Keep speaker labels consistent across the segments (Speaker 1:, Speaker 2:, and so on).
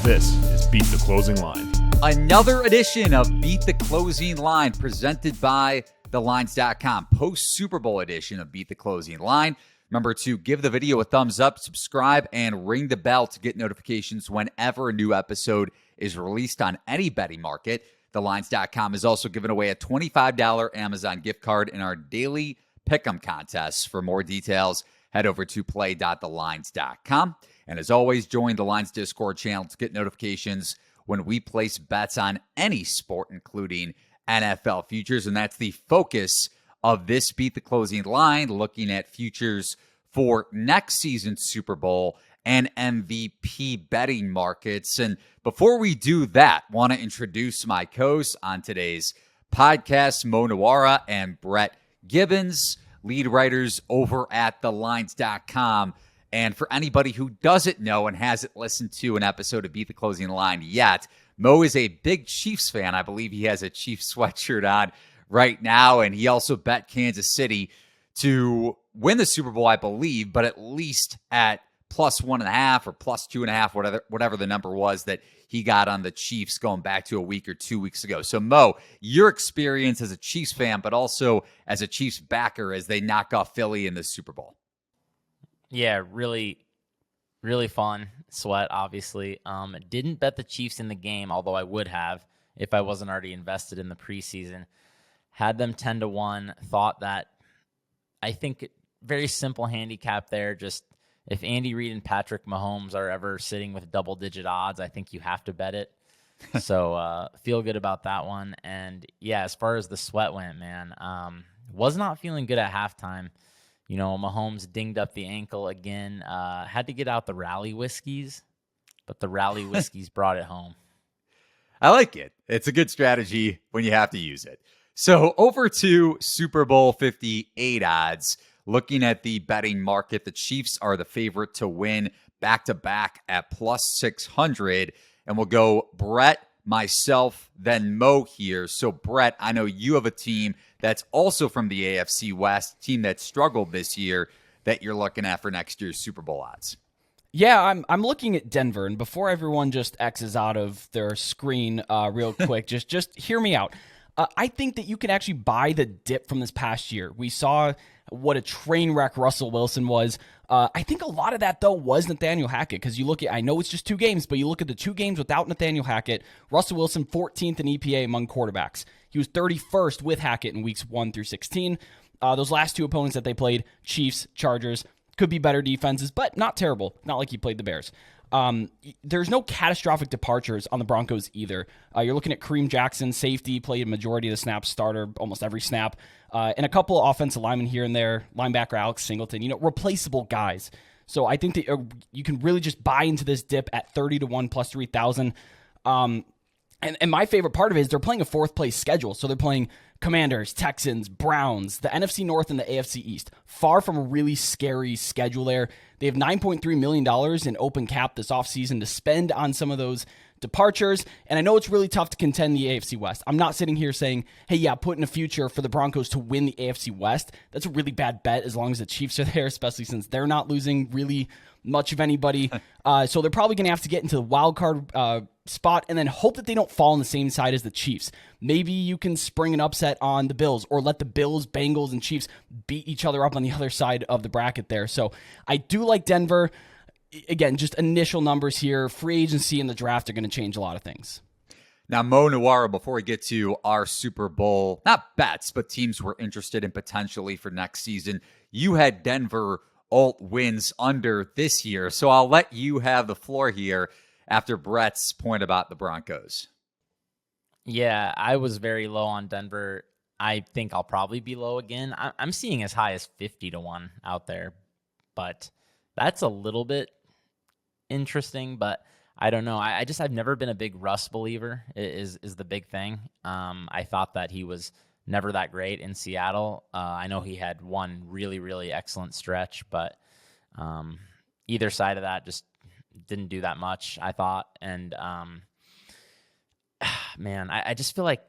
Speaker 1: This is Beat the Closing Line.
Speaker 2: Another edition of Beat the Closing Line presented by TheLines.com. Post-Super Bowl edition of Beat the Closing Line. Remember to give the video a thumbs up, subscribe, and ring the bell to get notifications whenever a new episode is released on any betting market. TheLines.com is also giving away a $25 Amazon gift card in our daily pick'em contests. For more details, head over to play.thelines.com. And as always, join the Lines Discord channel to get notifications when we place bets on any sport, including NFL futures. And that's the focus of this Beat the Closing Line, looking at futures for next season's Super Bowl and MVP betting markets. And before we do that, want to introduce my co-hosts on today's podcast, Mo Nuwwarah and Brett Gibbons, lead writers over at TheLines.com. And for anybody who doesn't know and hasn't listened to an episode of Beat the Closing Line yet, Mo is a big Chiefs fan. I believe he has a Chiefs sweatshirt on right now, and he also bet Kansas City to win the Super Bowl, I believe, but at least at plus 1.5 or plus 2.5, whatever the number was that he got on the Chiefs going back to a week or 2 weeks ago. So, Mo, your experience as a Chiefs fan, but also as a Chiefs backer as they knock off Philly in the Super Bowl.
Speaker 3: Yeah, really, really fun. Sweat, obviously. Didn't bet the Chiefs in the game, although I would have if I wasn't already invested in the preseason. Had them 10-1. Thought that, I think, very simple handicap there. Just if Andy Reid and Patrick Mahomes are ever sitting with double-digit odds, I think you have to bet it. So feel good about that one. And, yeah, as far as the sweat went, man, was not feeling good at halftime. You know, Mahomes dinged up the ankle again. Had to get out the rally whiskeys, but the rally whiskeys brought it home.
Speaker 2: I like it. It's a good strategy when you have to use it. So over to Super Bowl 58 odds. Looking at the betting market, the Chiefs are the favorite to win back-to-back at plus 600. And we'll go Brett, myself, then Mo here. So, Brett, I know you have a team that's also from the AFC West, team that struggled this year, that you're looking at for next year's Super Bowl odds.
Speaker 4: Yeah, I'm looking at Denver, and before everyone just X's out of their screen real quick, just hear me out. I think that you can actually buy the dip from this past year. We saw what a train wreck Russell Wilson was. I think a lot of that, though, was Nathaniel Hackett, because you look at, I know it's just 2 games, but you look at the 2 games without Nathaniel Hackett, Russell Wilson 14th in EPA among quarterbacks. He was 31st with Hackett in weeks 1 through 16. Those last 2 opponents that they played, Chiefs, Chargers, could be better defenses, but not terrible. Not like he played the Bears. There's no catastrophic departures on the Broncos either. You're looking at Kareem Jackson, safety, played a majority of the snaps, starter almost every snap, and a couple of offensive linemen here and there, linebacker Alex Singleton, replaceable guys. So I think that you can really just buy into this dip at 30-1 plus 3,000. And my favorite part of it is they're playing a 4th place schedule. So they're playing Commanders, Texans, Browns, the NFC North and the AFC East. Far from a really scary schedule there. They have $9.3 million in open cap this offseason to spend on some of those departures. And I know it's really tough to contend the AFC West. I'm not sitting here saying, hey, yeah, put in a future for the Broncos to win the AFC West. That's a really bad bet as long as the Chiefs are there, especially since they're not losing really much of anybody. So they're probably going to have to get into the wild card spot and then hope that they don't fall on the same side as the Chiefs. Maybe you can spring an upset on the Bills or let the Bills, Bengals, and Chiefs beat each other up on the other side of the bracket there. So I do like Denver. Again, just initial numbers here. Free agency and the draft are going to change a lot of things.
Speaker 2: Now, Mo Nuwwarah, before we get to our Super Bowl, not bets, but teams we're interested in potentially for next season, you had Denver alt wins under this year. So I'll let you have the floor here after Brett's point about the Broncos.
Speaker 3: Yeah, I was very low on Denver. I think I'll probably be low again. I'm seeing as high as 50-1 out there, but that's a little bit interesting, but I don't know. I've never been a big Russ believer is the big thing. I thought that he was never that great in Seattle. I know he had one really, really excellent stretch, but either side of that just didn't do that much, I thought. And man, I just feel like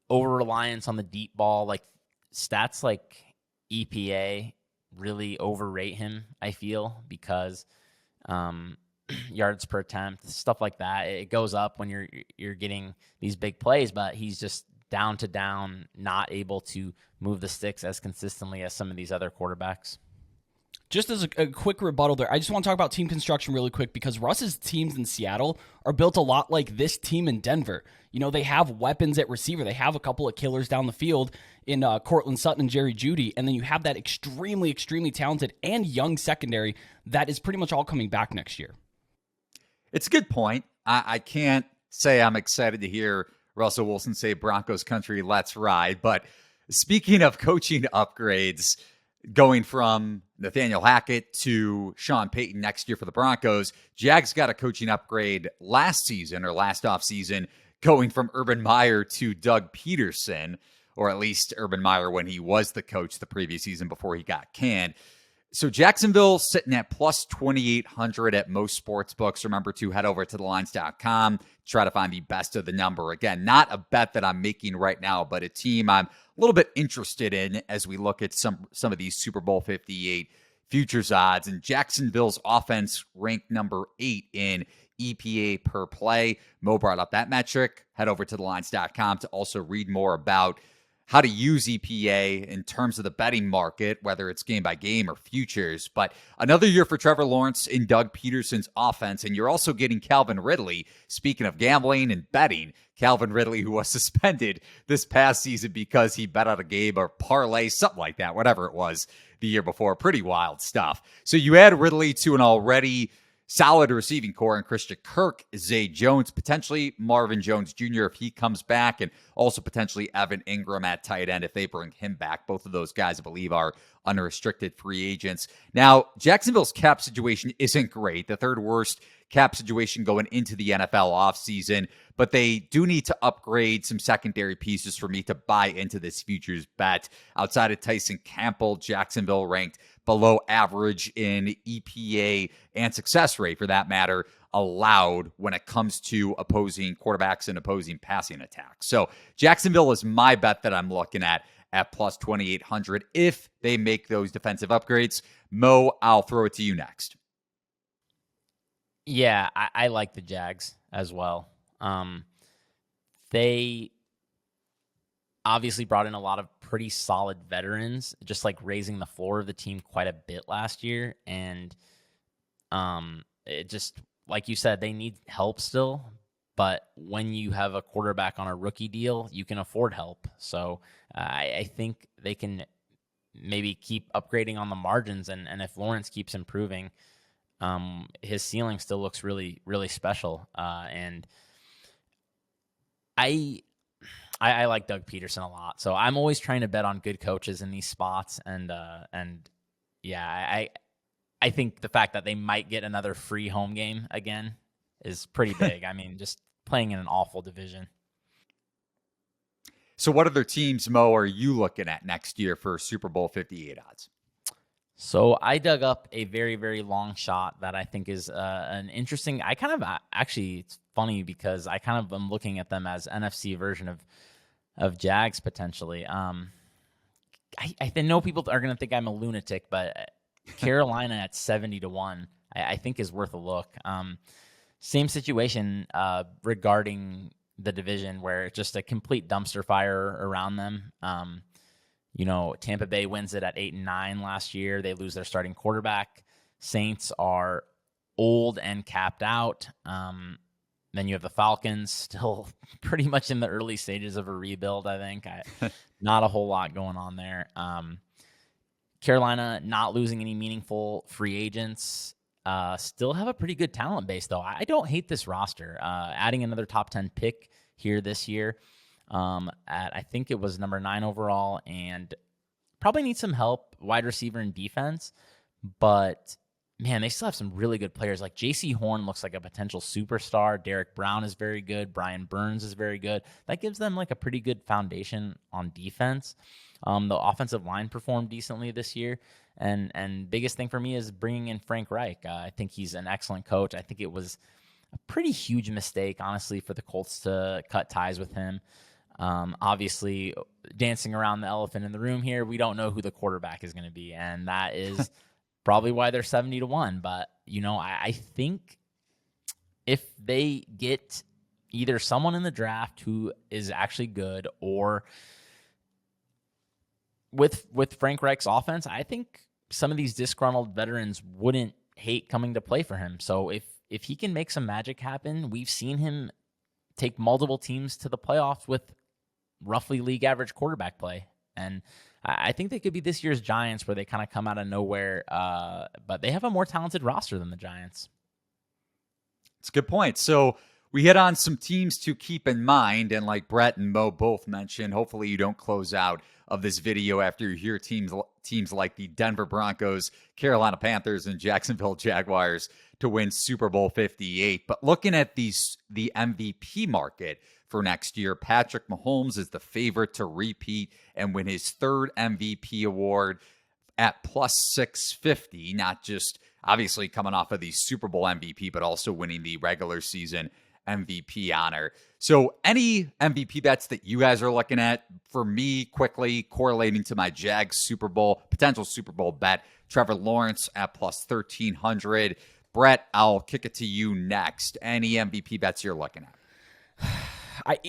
Speaker 3: over-reliance on the deep ball, like stats like EPA really overrate him, I feel, because yards per attempt, stuff like that. It goes up when you're getting these big plays, but he's just down to down, not able to move the sticks as consistently as some of these other quarterbacks.
Speaker 4: Just as a quick rebuttal there, I just want to talk about team construction really quick because Russ's teams in Seattle are built a lot like this team in Denver. You know, they have weapons at receiver. They have a couple of killers down the field in Cortland Sutton and Jerry Jeudy, and then you have that extremely, extremely talented and young secondary that is pretty much all coming back next year.
Speaker 2: It's a good point. I can't say I'm excited to hear Russell Wilson say Broncos country, let's ride. But speaking of coaching upgrades, going from Nathaniel Hackett to Sean Payton next year for the Broncos, Jags got a coaching upgrade last offseason, going from Urban Meyer to Doug Peterson, or at least Urban Meyer when he was the coach the previous season before he got canned. So Jacksonville sitting at plus 2,800 at most sportsbooks. Remember to head over to TheLines.com, try to find the best of the number. Again, not a bet that I'm making right now, but a team I'm a little bit interested in as we look at some of these Super Bowl 58 futures odds. And Jacksonville's offense ranked number 8 in EPA per play. Mo brought up that metric. Head over to TheLines.com to also read more about how to use EPA in terms of the betting market, whether it's game by game or futures. But another year for Trevor Lawrence in Doug Peterson's offense, and you're also getting Calvin Ridley. Speaking of gambling and betting, Calvin Ridley, who was suspended this past season because he bet out a game or parlay, something like that, whatever it was the year before. Pretty wild stuff. So you add Ridley to an already solid receiving core and Christian Kirk, Zay Jones, potentially Marvin Jones Jr. if he comes back, and also potentially Evan Ingram at tight end if they bring him back. Both of those guys, I believe, are unrestricted free agents. Now, Jacksonville's cap situation isn't great. The third worst cap situation going into the NFL offseason, but they do need to upgrade some secondary pieces for me to buy into this futures bet. Outside of Tyson Campbell, Jacksonville ranked below average in EPA and success rate, for that matter, allowed when it comes to opposing quarterbacks and opposing passing attacks. So Jacksonville is my bet that I'm looking at plus 2,800 if they make those defensive upgrades. Mo, I'll throw it to you next.
Speaker 3: Yeah, I like the Jags as well. They obviously brought in a lot of pretty solid veterans, just like raising the floor of the team quite a bit last year. And it just, like you said, they need help still. But when you have a quarterback on a rookie deal, you can afford help. So I think they can maybe keep upgrading on the margins. And if Lawrence keeps improving, his ceiling still looks really, really special. And I like Doug Peterson a lot. So I'm always trying to bet on good coaches in these spots. And yeah, I think the fact that they might get another free home game again is pretty big. I mean, just playing in an awful division.
Speaker 2: So what other teams, Mo, are you looking at next year for Super Bowl 58 odds?
Speaker 3: So I dug up a very, very long shot that I think is an interesting. I kind of actually, it's funny because I kind of am looking at them as NFC version of Jags potentially. I know people are going to think I'm a lunatic, but Carolina at 70-1, I think is worth a look. Same situation regarding the division where it's just a complete dumpster fire around them. Tampa Bay wins it at 8-9 last year. They lose their starting quarterback. Saints are old and capped out. Then you have the Falcons, still pretty much in the early stages of a rebuild, I think. Not a whole lot going on there. Carolina not losing any meaningful free agents. Still have a pretty good talent base, though. I don't hate this roster. Adding another top 10 pick here this year at, I think it was number 9 overall, and probably need some help, wide receiver and defense. But, man, they still have some really good players. Like J.C. Horn looks like a potential superstar. Derek Brown is very good. Brian Burns is very good. That gives them like a pretty good foundation on defense. The offensive line performed decently this year. And biggest thing for me is bringing in Frank Reich. I think he's an excellent coach. I think it was a pretty huge mistake, honestly, for the Colts to cut ties with him. Obviously, dancing around the elephant in the room here, we don't know who the quarterback is going to be. And that is probably why they're 70-1. But, I think if they get either someone in the draft who is actually good, or with Frank Reich's offense, I think some of these disgruntled veterans wouldn't hate coming to play for him. So if he can make some magic happen, we've seen him take multiple teams to the playoffs with roughly league average quarterback play. And I think they could be this year's Giants, where they kind of come out of nowhere, but they have a more talented roster than the Giants.
Speaker 2: It's a good point. So we hit on some teams to keep in mind, and like Brett and Mo both mentioned, hopefully you don't close out of this video after you hear teams like the Denver Broncos, Carolina Panthers, and Jacksonville Jaguars to win Super Bowl 58. But looking at the MVP market for next year, Patrick Mahomes is the favorite to repeat and win his third MVP award at plus 650, not just obviously coming off of the Super Bowl MVP, but also winning the regular season MVP honor. So any MVP bets that you guys are looking at, for me, quickly correlating to my Jags potential Super Bowl bet, Trevor Lawrence at plus 1,300. Brett, I'll kick it to you next. Any MVP bets you're looking at?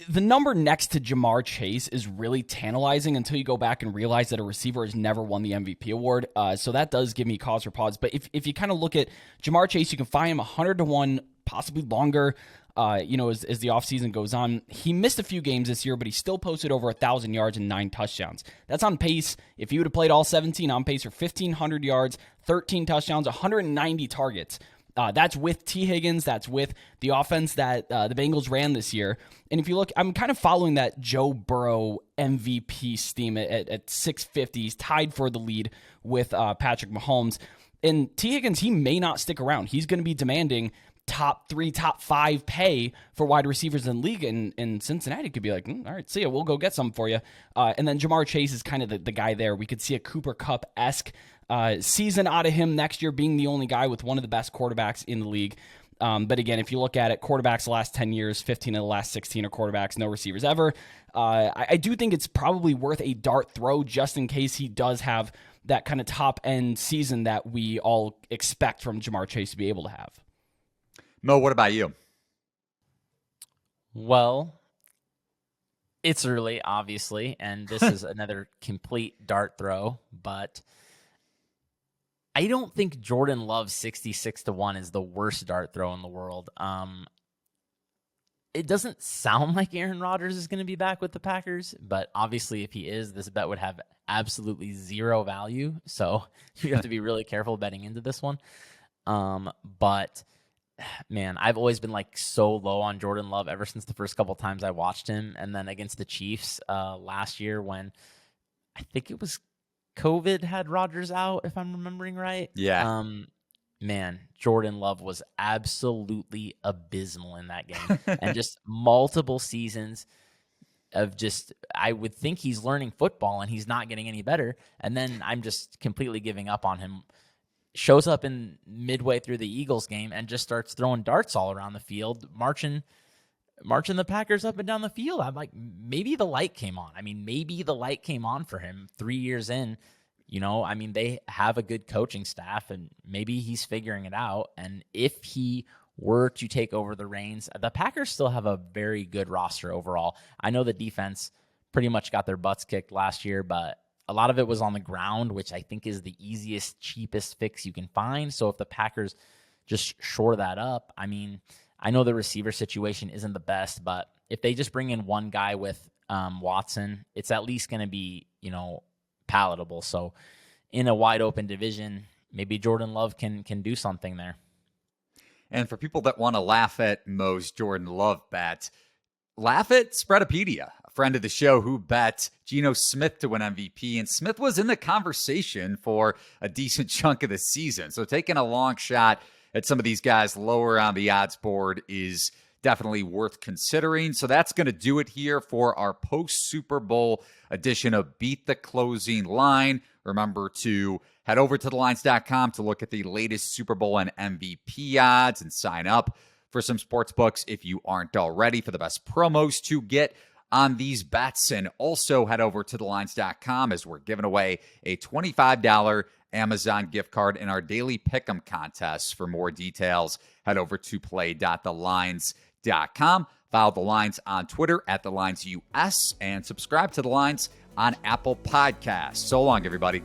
Speaker 4: The number next to Jamar Chase is really tantalizing until you go back and realize that a receiver has never won the MVP award. So that does give me cause for pause. But if you kind of look at Jamar Chase, you can find him 100-1, possibly longer, as the offseason goes on. He missed a few games this year, but he still posted over 1,000 yards and 9 touchdowns. That's on pace. If he would have played all 17, on pace for 1,500 yards, 13 touchdowns, 190 targets. That's with T. Higgins. That's with the offense that the Bengals ran this year. And if you look, I'm kind of following that Joe Burrow MVP steam at 650. He's tied for the lead with Patrick Mahomes. And T. Higgins, he may not stick around. He's going to be demanding top 3, top 5 pay for wide receivers in the league. And Cincinnati could be like, all right, see ya, we'll go get some for you. And then Jamar Chase is kind of the guy there. We could see a Cooper Kupp-esque season out of him next year, being the only guy with one of the best quarterbacks in the league. But again, if you look at it, quarterbacks the last 10 years, 15 of the last 16 are quarterbacks, no receivers ever. I do think it's probably worth a dart throw just in case he does have that kind of top-end season that we all expect from Jamar Chase to be able to have.
Speaker 2: Mo, what about you?
Speaker 3: Well, it's early, obviously, and this is another complete dart throw, but I don't think Jordan Love 66-1 is the worst dart throw in the world. It doesn't sound like Aaron Rodgers is going to be back with the Packers, but obviously if he is, this bet would have absolutely zero value, so you have to be really careful betting into this one. But man, I've always been like so low on Jordan Love ever since the first couple times I watched him, and then against the Chiefs last year when I think it was COVID had Rodgers out, if I'm remembering right.
Speaker 2: Yeah.
Speaker 3: Man, Jordan Love was absolutely abysmal in that game. And just multiple seasons of just, I would think he's learning football and he's not getting any better. And then I'm just completely giving up on him. Shows up in midway through the Eagles game and just starts throwing darts all around the field, marching the Packers up and down the field. I'm like, maybe the light came on. I mean, maybe the light came on for him 3 years in. I mean, they have a good coaching staff, and maybe he's figuring it out. And if he were to take over the reins, the Packers still have a very good roster overall. I know the defense pretty much got their butts kicked last year, but a lot of it was on the ground, which I think is the easiest, cheapest fix you can find. So if the Packers just shore that up, I mean, I know the receiver situation isn't the best, but if they just bring in one guy with Watson, it's at least going to be, palatable. So in a wide open division, maybe Jordan Love can do something there.
Speaker 2: And for people that want to laugh at Mo's Jordan Love bet, laugh at Spreadopedia, a friend of the show who bet Geno Smith to win MVP, and Smith was in the conversation for a decent chunk of the season. So taking a long shot at some of these guys lower on the odds board is definitely worth considering. So that's going to do it here for our post-Super Bowl edition of Beat the Closing Line. Remember to head over to TheLines.com to look at the latest Super Bowl and MVP odds and sign up for some sportsbooks if you aren't already for the best promos to get on these bets. And also head over to TheLines.com as we're giving away a $25 Amazon gift card, and our daily pick'em contests. For more details, head over to play.thelines.com. Follow The Lines on Twitter at TheLinesUS, and subscribe to The Lines on Apple Podcasts. So long, everybody.